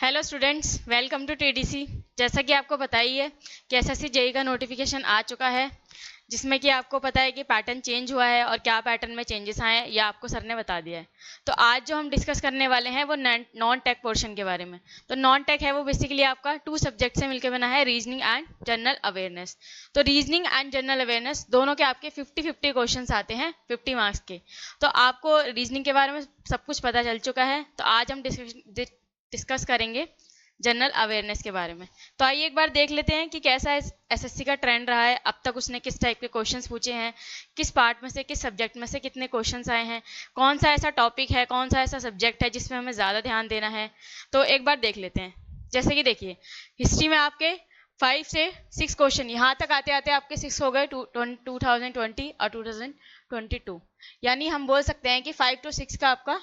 Hello students, welcome to TDC. जैसा कि आपको पता ही है कि एसएससी जेई का नोटिफिकेशन आ चुका है, जिसमें कि आपको पता है कि पैटर्न चेंज हुआ है और क्या पैटर्न में चेंजेस आए हैं यह आपको सर ने बता दिया है। तो आज जो हम डिस्कस करने वाले हैं वो नॉन टेक पोर्शन के बारे में। तो नॉन टेक है वो बेसिकली आपका 2 सब्जेक्ट से मिलकर बना है, रीजनिंग एंड जनरल अवेयरनेस। तो रीजनिंग एंड जनरल अवेयरनेस दोनों के आपके 50-50 क्वेश्चन आते हैं 50 मार्क्स के। तो आपको रीजनिंग के बारे में सब कुछ पता चल चुका है, तो आज हम डिस्कस करेंगे जनरल अवेयरनेस के बारे में। तो आइए एक बार देख लेते हैं कि कैसा एसएससी का ट्रेंड रहा है, अब तक उसने किस टाइप के क्वेश्चंस पूछे हैं, किस पार्ट में से, किस सब्जेक्ट में से कितने क्वेश्चंस आए हैं, कौन सा ऐसा टॉपिक है, कौन सा ऐसा सब्जेक्ट है जिसमें हमें ज़्यादा ध्यान देना है। तो एक बार देख लेते हैं। जैसे कि देखिए, हिस्ट्री में आपके 5 से 6 क्वेश्चन यहाँ तक आते आते आपके 6 हो गए 2020 और 2022। यानी हम बोल सकते हैं कि 5 to 6 का आपका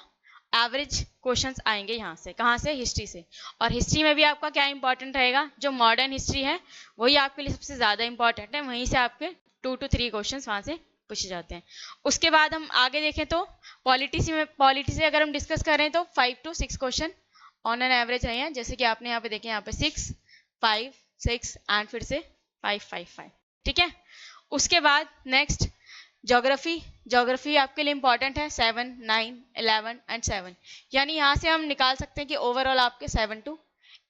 एवरेज क्वेश्चंस आएंगे यहाँ से। कहाँ से? हिस्ट्री से। और हिस्ट्री में भी आपका क्या इंपॉर्टेंट रहेगा, जो मॉडर्न हिस्ट्री है वही आपके लिए सबसे ज़्यादा इंपॉर्टेंट है, वहीं से आपके 2 to 3 क्वेश्चंस वहाँ से पूछे जाते हैं। उसके बाद हम आगे देखें तो पॉलिटी से अगर हम डिस्कस करें तो 5 to 6 question on an average रहे हैं। जैसे कि आपने यहाँ पे देखें, यहाँ पे 6, 5, 6 एंड फिर से 5, 5, 5। ठीक है। उसके बाद नेक्स्ट ज्योग्राफी आपके लिए इंपॉर्टेंट है, 7, 9, 11 एंड 7। यानी यहाँ से हम निकाल सकते हैं कि ओवरऑल आपके 7 to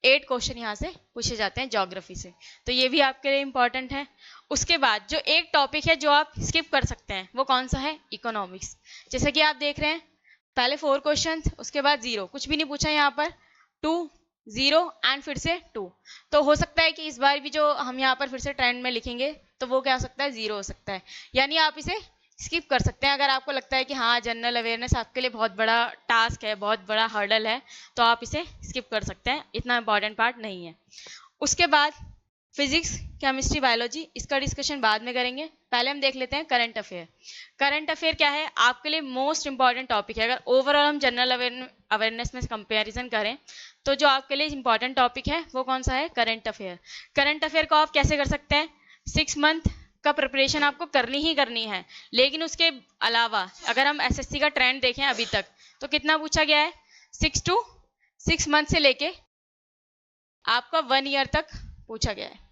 8 क्वेश्चन यहाँ से पूछे जाते हैं ज्योग्राफी से। तो ये भी आपके लिए इंपॉर्टेंट है। उसके बाद जो एक टॉपिक है जो आप स्किप कर सकते हैं वो कौन सा है? इकोनॉमिक्स। जैसे कि आप देख रहे हैं, पहले 4 क्वेश्चन, उसके बाद 0, कुछ भी नहीं पूछा यहाँ पर, 2, 0 एंड फिर से 2। तो हो सकता है कि इस बार भी जो हम यहाँ पर फिर से ट्रेंड में लिखेंगे तो वो क्या हो सकता है? 0 हो सकता है। यानी आप इसे स्किप कर सकते हैं। अगर आपको लगता है कि हाँ, जनरल अवेयरनेस आपके लिए बहुत बड़ा टास्क है, बहुत बड़ा हर्डल है, तो आप इसे स्किप कर सकते हैं, इतना इंपॉर्टेंट पार्ट नहीं है। उसके बाद फिजिक्स, केमिस्ट्री, बायोलॉजी, इसका डिस्कशन बाद में करेंगे। पहले हम देख लेते हैं करंट अफेयर। करंट अफेयर क्या है? आपके लिए मोस्ट इंपॉर्टेंट टॉपिक है। अगर ओवरऑल हम जनरल अवेयरनेस में कंपेरिजन करें तो जो आपके लिए इंपॉर्टेंट टॉपिक है वो कौन सा है? Current affair. करंट अफेयर को आप कैसे कर सकते हैं? 6 मंथ का प्रिपरेशन आपको करनी ही करनी है, लेकिन उसके अलावा अगर हम एसएससी का ट्रेंड देखें अभी तक, तो कितना पूछा गया है? 6 मंथ से लेके आपका 1 ईयर तक पूछा गया है।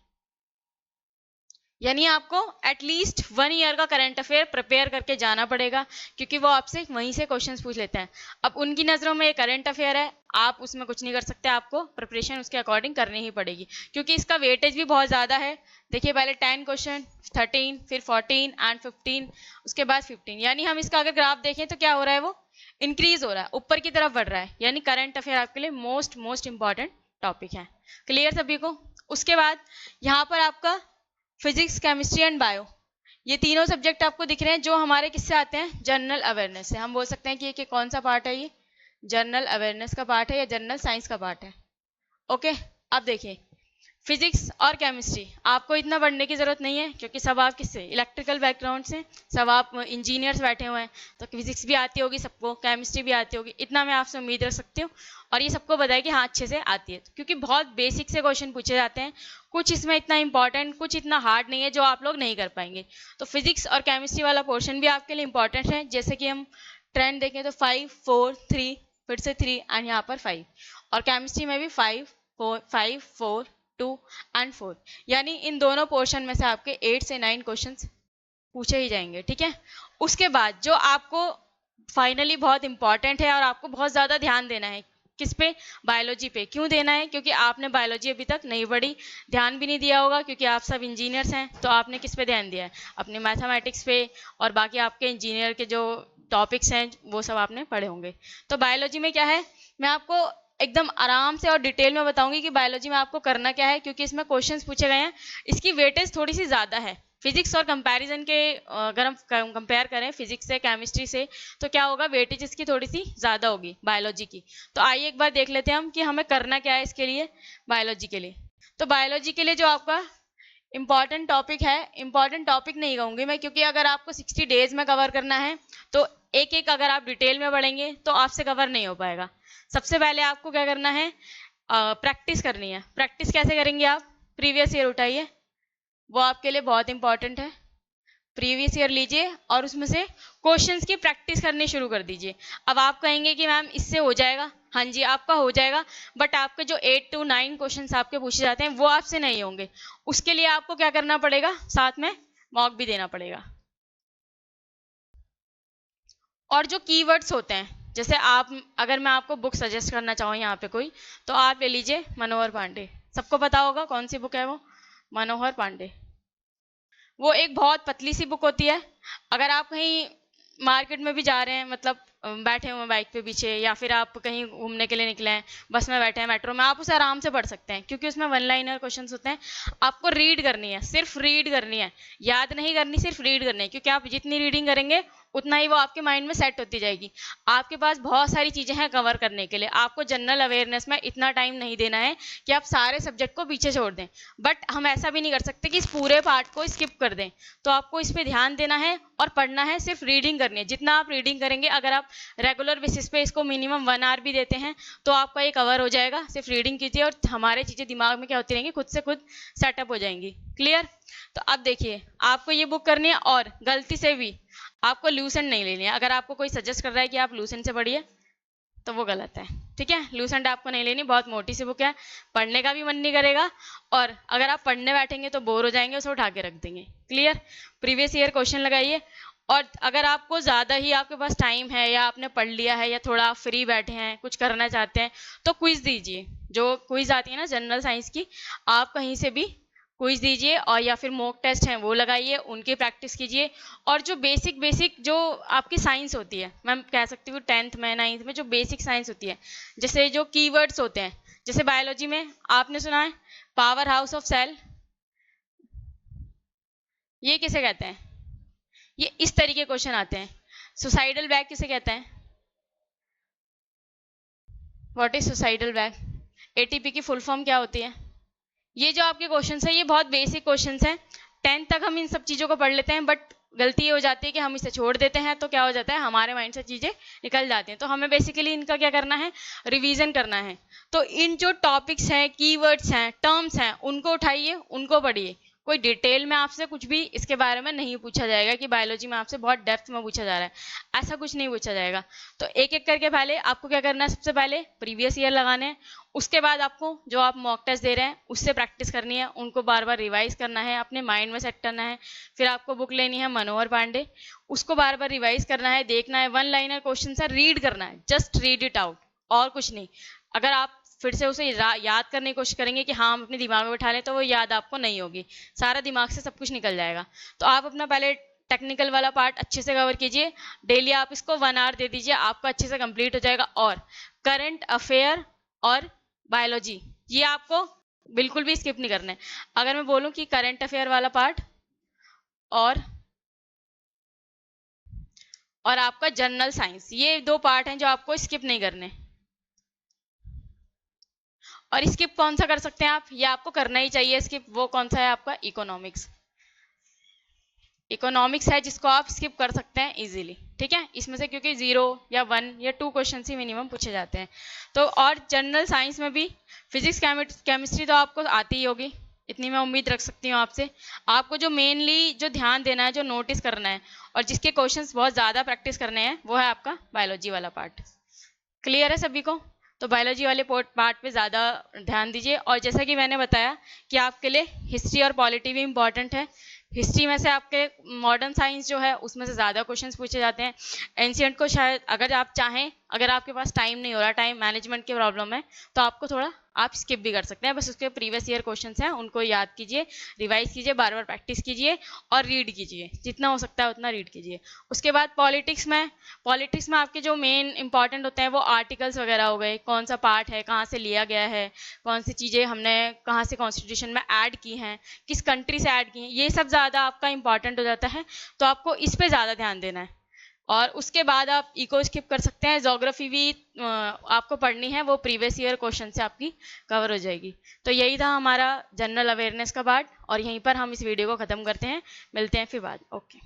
यानी आपको एटलीस्ट 1 ईयर का करंट अफेयर प्रिपेयर करके जाना पड़ेगा, क्योंकि वो आपसे वहीं से क्वेश्चंस पूछ लेते हैं। अब उनकी नज़रों में ये करंट अफेयर है, आप उसमें कुछ नहीं कर सकते, आपको प्रिपरेशन उसके अकॉर्डिंग करनी ही पड़ेगी, क्योंकि इसका वेटेज भी बहुत ज़्यादा है। देखिए, पहले 10 क्वेश्चन, 13, फिर 14 एंड 15, उसके बाद 15। यानी हम इसका अगर ग्राफ देखें तो क्या हो रहा है? वो इंक्रीज हो रहा है, ऊपर की तरफ बढ़ रहा है। यानी करंट अफेयर आपके लिए मोस्ट इंपॉर्टेंट टॉपिक है। क्लियर सभी को? उसके बाद यहाँ पर आपका फिजिक्स, केमिस्ट्री एंड बायो, ये तीनों सब्जेक्ट आपको दिख रहे हैं जो हमारे किससे आते हैं? जनरल अवेयरनेस से। हम बोल सकते हैं कि ये कौन सा पार्ट है? ये जनरल अवेयरनेस का पार्ट है या जनरल साइंस का पार्ट है। ओके। अब देखिए, फिजिक्स और केमिस्ट्री आपको इतना पढ़ने की जरूरत नहीं है, क्योंकि सब आप किससे? इलेक्ट्रिकल बैकग्राउंड से, सब आप इंजीनियर्स बैठे हुए हैं, तो फिजिक्स भी आती होगी सबको, केमिस्ट्री भी आती होगी, इतना मैं आपसे उम्मीद रख सकती हूँ। और ये सबको बताया कि हाँ, अच्छे से आती है, क्योंकि बहुत बेसिक से क्वेश्चन पूछे जाते हैं। कुछ इसमें इतना इंपॉर्टेंट, कुछ इतना हार्ड नहीं है जो आप लोग नहीं कर पाएंगे। तो फिजिक्स और केमिस्ट्री वाला पोर्शन भी आपके लिए इंपॉर्टेंट है। जैसे कि हम ट्रेंड देखें तो 5, 4, 3, फिर से 3 एंड यहाँ पर 5। और केमिस्ट्री में भी 5, 4, 2 एंड 4। यानी इन दोनों पोर्शन में से आपके 8 से 9 क्वेश्चंस पूछे ही जाएंगे। ठीक है। उसके बाद जो आपको फाइनली बहुत इंपॉर्टेंट है और आपको बहुत ज़्यादा ध्यान देना है, किस पे? बायोलॉजी पे। क्यों देना है? क्योंकि आपने बायोलॉजी अभी तक नहीं पढ़ी, ध्यान भी नहीं दिया होगा, क्योंकि आप सब इंजीनियर्स हैं। तो आपने किस पे ध्यान दिया है? अपने मैथमेटिक्स पे, और बाकी आपके इंजीनियर के जो टॉपिक्स हैं वो सब आपने पढ़े होंगे। तो बायोलॉजी में क्या है, मैं आपको एकदम आराम से और डिटेल में बताऊंगी कि बायोलॉजी में आपको करना क्या है, क्योंकि इसमें क्वेश्चंस पूछे गए हैं, इसकी वेटेज थोड़ी सी ज़्यादा है। फिजिक्स और कंपैरिजन के अगर हम कंपेयर करें फिजिक्स से, केमिस्ट्री से, तो क्या होगा? वेटेज इसकी थोड़ी सी ज़्यादा होगी बायोलॉजी की। तो आइए एक बार देख लेते हैं हम कि हमें करना क्या है इसके लिए, बायोलॉजी के लिए। तो बायोलॉजी के लिए जो आपका इंपॉर्टेंट टॉपिक है, इंपॉर्टेंट टॉपिक नहीं कहूँगी मैं, क्योंकि अगर आपको 60 डेज में कवर करना है तो एक एक अगर आप डिटेल में पढ़ेंगे तो आपसे कवर नहीं हो पाएगा। सबसे पहले आपको क्या करना है? प्रैक्टिस करनी है। प्रैक्टिस कैसे करेंगे आप? प्रीवियस ईयर उठाइए, वो आपके लिए बहुत इंपॉर्टेंट है। प्रीवियस ईयर लीजिए और उसमें से क्वेश्चंस की प्रैक्टिस करनी शुरू कर दीजिए। अब आप कहेंगे कि मैम इससे हो जाएगा, हाँ जी आपका हो जाएगा, बट आपके जो 8 to 9 क्वेश्चंस आपके पूछे जाते हैं वो आपसे नहीं होंगे। उसके लिए आपको क्या करना पड़ेगा, साथ में मॉक भी देना पड़ेगा। और जो कीवर्ड्स होते हैं, जैसे आप, अगर मैं आपको बुक सजेस्ट करना चाहूँ यहाँ पे कोई, तो आप ले लीजिए मनोहर पांडे। सबको पता होगा कौन सी बुक है वो, मनोहर पांडे। वो एक बहुत पतली सी बुक होती है। अगर आप कहीं मार्केट में भी जा रहे हैं, मतलब बैठे हुए हैं बाइक पे पीछे, या फिर आप कहीं घूमने के लिए निकले हैं, बस में बैठे हैं, मेट्रो में, आप उसे आराम से पढ़ सकते हैं, क्योंकि उसमें वन लाइनर क्वेश्चंस होते हैं। आपको रीड करनी है, सिर्फ रीड करनी है, याद नहीं करनी, सिर्फ रीड करनी है, क्योंकि आप जितनी रीडिंग करेंगे उतना ही वो आपके माइंड में सेट होती जाएगी। आपके पास बहुत सारी चीजें हैं कवर करने के लिए। आपको जनरल अवेयरनेस में इतना टाइम नहीं देना है कि आप सारे सब्जेक्ट को पीछे छोड़ दें, बट हम ऐसा भी नहीं कर सकते कि इस पूरे पार्ट को स्किप कर दें। तो आपको इस पे ध्यान देना है और पढ़ना है, सिर्फ रीडिंग करनी है। जितना आप रीडिंग करेंगे, अगर आप रेगुलर बेसिस पे इसको मिनिमम 1 आवर भी देते हैं तो आपका ये कवर हो जाएगा। सिर्फ रीडिंग कीजिए और हमारे चीजें दिमाग में क्या होती रहेंगी, खुद से खुद सेटअप हो जाएंगी। क्लियर? तो अब देखिए, आपको ये बुक करनी है और गलती से भी आपको लूसेंट नहीं लेनी है। अगर आपको कोई सजेस्ट कर रहा है कि आप लूसेंट से पढ़िए, तो वो गलत है। ठीक है, लूसेंट आपको नहीं लेनी, बहुत मोटी सी बुक है, पढ़ने का भी मन नहीं करेगा, और अगर आप पढ़ने बैठेंगे तो बोर हो जाएंगे, उसे उठा के रख देंगे। क्लियर? प्रीवियस ईयर क्वेश्चन लगाइए। और अगर आपको ज़्यादा ही आपके पास टाइम है, या आपने पढ़ लिया है, या थोड़ा फ्री बैठे हैं, कुछ करना चाहते हैं, तो क्विज दीजिए। जो क्विज आती है ना जनरल साइंस की, आप कहीं से भी क्विज दीजिए, और या फिर मॉक टेस्ट हैं वो लगाइए, उनकी प्रैक्टिस कीजिए। और जो बेसिक जो आपकी साइंस होती है, मैं कह सकती हूँ 10th में 9th में जो बेसिक साइंस होती है, जैसे जो कीवर्ड्स होते हैं, जैसे बायोलॉजी में आपने सुना है पावर हाउस ऑफ सेल, ये किसे कहते हैं? ये इस तरीके क्वेश्चन आते हैं। सुसाइडल बैग किसे कहते हैं? What is suicidal bag? ATP की फुल फॉर्म क्या होती है? ये जो आपके क्वेश्चंस है, ये बहुत बेसिक क्वेश्चंस हैं। 10th तक हम इन सब चीज़ों को पढ़ लेते हैं, बट गलती ये हो जाती है कि हम इसे छोड़ देते हैं, तो क्या हो जाता है, हमारे माइंड से चीज़ें निकल जाती हैं। तो हमें बेसिकली इनका क्या करना है, रिवीजन करना है। तो इन जो टॉपिक्स हैं, कीवर्ड्स हैं, टर्म्स हैं, उनको उठाइए, उनको पढ़िए। कोई डिटेल में आपसे कुछ भी इसके बारे में नहीं पूछा जाएगा कि बायोलॉजी में आपसे बहुत डेप्थ में पूछा जा रहा है, ऐसा कुछ नहीं पूछा जाएगा। तो एक एक करके पहले आपको क्या करना है, सबसे पहले प्रीवियस ईयर लगाने हैं। उसके बाद आपको जो आप मॉक टेस्ट दे रहे हैं उससे प्रैक्टिस करनी है, उनको बार बार रिवाइज करना है, अपने माइंड में सेट करना है। फिर आपको बुक लेनी है मनोहर पांडे, उसको बार बार रिवाइज करना है, देखना है, 1 लाइनर क्वेश्चन है, रीड करना है, जस्ट रीड इट आउट, और कुछ नहीं। अगर आप फिर से उसे याद करने की कोशिश करेंगे कि हाँ हम अपने दिमाग में बैठा लें, तो वो याद आपको नहीं होगी, सारा दिमाग से सब कुछ निकल जाएगा। तो आप अपना पहले टेक्निकल वाला पार्ट अच्छे से कवर कीजिए। डेली आप इसको 1 आवर दे दीजिए, आपका अच्छे से कंप्लीट हो जाएगा। और करंट अफेयर और बायोलॉजी, ये आपको बिल्कुल भी स्किप नहीं करना है। अगर मैं बोलूं कि करंट अफेयर वाला पार्ट और आपका जनरल साइंस, ये 2 पार्ट हैं जो आपको स्किप नहीं करने। और स्किप कौन सा कर सकते हैं आप, ये आपको करना ही चाहिए स्किप। वो कौन सा है आपका, इकोनॉमिक्स। इकोनॉमिक्स है जिसको आप स्किप कर सकते हैं इजीली। ठीक है, इसमें से क्योंकि 0 या 1 या 2 क्वेश्चन ही मिनिमम पूछे जाते हैं। तो और जनरल साइंस में भी फिजिक्स केमिस्ट्री तो आपको आती ही होगी, इतनी मैं उम्मीद रख सकती हूँ आपसे। आपको जो मेनली जो ध्यान देना है, जो नोटिस करना है, और जिसके क्वेश्चंस बहुत ज़्यादा प्रैक्टिस करने हैं, वो है आपका बायोलॉजी वाला पार्ट। क्लियर है सभी को? तो बायोलॉजी वाले पार्ट पे ज़्यादा ध्यान दीजिए। और जैसा कि मैंने बताया कि आपके लिए हिस्ट्री और पॉलिटी भी इंपॉर्टेंट है। हिस्ट्री में से आपके मॉडर्न साइंस जो है उसमें से ज़्यादा क्वेश्चंस पूछे जाते हैं। एंशियंट को शायद अगर आप चाहें, अगर आपके पास टाइम नहीं हो रहा, टाइम मैनेजमेंट की प्रॉब्लम है, तो आपको थोड़ा आप स्किप भी कर सकते हैं। बस उसके प्रीवियस ईयर क्वेश्चंस हैं, उनको याद कीजिए, रिवाइज कीजिए, बार बार प्रैक्टिस कीजिए, और रीड कीजिए, जितना हो सकता है उतना रीड कीजिए। उसके बाद पॉलिटिक्स में आपके जो मेन इंपॉर्टेंट होते हैं वो आर्टिकल्स वगैरह हो गए, कौन सा पार्ट है, कहाँ से लिया गया है, कौन सी चीज़ें हमने कहाँ से कॉन्स्टिट्यूशन में ऐड की हैं, किस कंट्री से ऐड की हैं, ये सब ज़्यादा आपका इंपॉर्टेंट हो जाता है। तो आपको इस पर ज़्यादा ध्यान देना है। और उसके बाद आप इको स्किप कर सकते हैं। ज्योग्राफी भी आपको पढ़नी है, वो प्रीवियस ईयर क्वेश्चन से आपकी कवर हो जाएगी। तो यही था हमारा जनरल अवेयरनेस का पार्ट, और यहीं पर हम इस वीडियो को ख़त्म करते हैं। मिलते हैं फिर बाद। ओके।